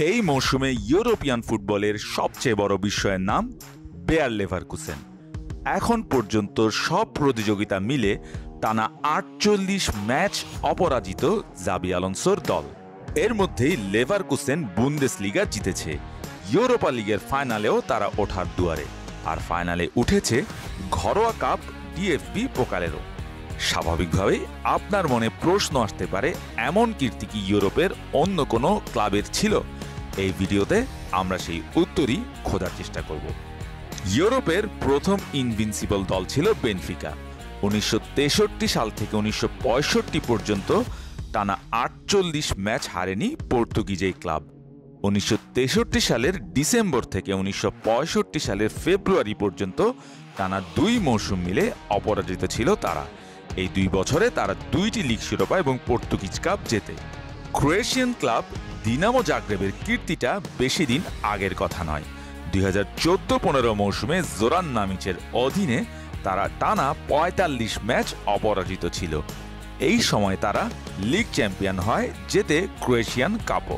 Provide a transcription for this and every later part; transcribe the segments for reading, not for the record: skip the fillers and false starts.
এই মৌসুমে ইউরোপিয়ান ফুটবলের সবচেয়ে বড় বিস্ময়ের নাম বেয়ার লেভারকুসেন। এখন পর্যন্ত সব প্রতিযোগিতা মিলে টানা ৪৮ ম্যাচ অপরাজিত জাবি আলোনসোর দল। এর মধ্যেই লেভারকুসেন বুন্দেসলিগা জিতেছে, ইউরোপা লিগের ফাইনালেও তারা ওঠার দুয়ারে, আর ফাইনালে উঠেছে ঘরোয়া কাপ ডিএফবি পোকালেরও। স্বাভাবিকভাবেই আপনার মনে প্রশ্ন আসতে পারে, এমন কীর্তি কি ইউরোপের অন্য কোনো ক্লাবের ছিল? এই ভিডিওতে আমরা সেই উত্তরই খোঁজার চেষ্টা করব। ইউরোপের প্রথম ইনভিনসিবল দল ছিল বেনফিকা। ১৯৬৩ সাল থেকে ১৯৬৫ পর্যন্ত টানা ৪৮ ম্যাচ হারেনি পর্তুগিজ এই ক্লাব। ১৯৬৩ সালের ডিসেম্বর থেকে ১৯৬৫ সালের ফেব্রুয়ারি পর্যন্ত টানা ২ মৌসুম মিলে অপরাজিত ছিল তারা। এই ২ বছরে তারা ২টি লিগ শিরোপা এবং পর্তুগিজ কাপ জেতে। ক্রোয়েশিয়ান ক্লাব দিনামো জাগ্রেবের কীর্তিটা বেশি দিন আগের কথা নয়। ২০১৪-১৫ মৌসুমে জোরান নামিচের অধীনে তারা টানা ৪৫ ম্যাচ অপরাজিত ছিল। এই সময় তারা লিগ চ্যাম্পিয়ন হয়, জেতে ক্রোয়েশিয়ান কাপও।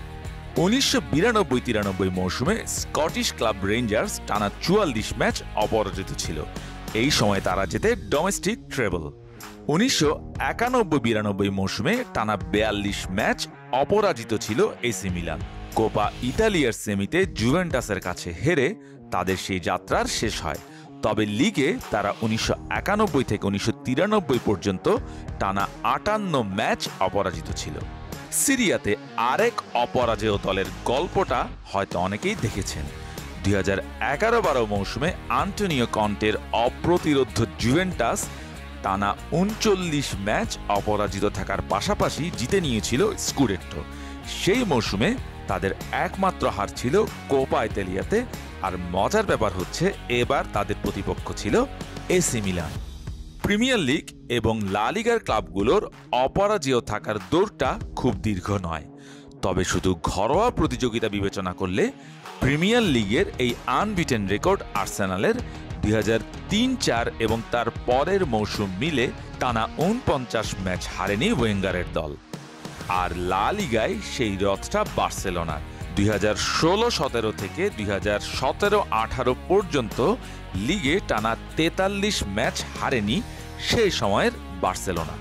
১৯৯২-৯৩ মৌসুমে স্কটিশ ক্লাব রেঞ্জার্স টানা ৪৪ ম্যাচ অপরাজিত ছিল। এই সময় তারা জেতে ডোমেস্টিক ট্রেবল। ১৯৯১-৯২ মৌসুমে টানা ৪২ ম্যাচ অপরাজিত ছিল এসি মিলান। কোপা ইতালিয়ার সেমিতে জুভেন্টাসের কাছে হেরে তাদের সেই যাত্রার শেষ হয়। তবে লিগে তারা ১৯৯১ থেকে ১৯৯৩ পর্যন্ত টানা ৫৮ ম্যাচ অপরাজিত ছিল। সিরিয়াতে আরেক অপরাজেয় দলের গল্পটা হয়তো অনেকেই দেখেছেন। ২০১১-১২ মৌসুমে আন্তোনিও কন্টের অপ্রতিরোধ্য জুভেন্টাস টানা ৩৯ ম্যাচ অপরাজিত থাকার পাশাপাশি জিতে নিয়েছিল স্কুডেট্টো। সেই মৌসুমে তাদের একমাত্র হার ছিল কোপা ইতালিয়াতে। আর মজার ব্যাপার হচ্ছে, এবার তাদের প্রতিপক্ষ ছিল এসি মিলান। প্রিমিয়ার লিগ এবং লা লিগার ক্লাবগুলোর অপরাজেয় থাকার দৌড়টা খুব দীর্ঘ নয়। তবে শুধু ঘরোয়া প্রতিযোগিতা বিবেচনা করলে প্রিমিয়ার লিগের এই আনবিটেন রেকর্ড আর্সেনালের। ২০০৩-০৪ এবং তার পরের মৌসুম মিলে টানা ৪৯ ম্যাচ হারেনি ওয়েঙ্গারের দল। আর লা লিগায় সেই রথটা বার্সেলোনার। ২০১৬-১৭ থেকে ২০১৭-১৮ পর্যন্ত লিগে টানা ৪৩ ম্যাচ হারেনি সেই সময়ের বার্সেলোনা।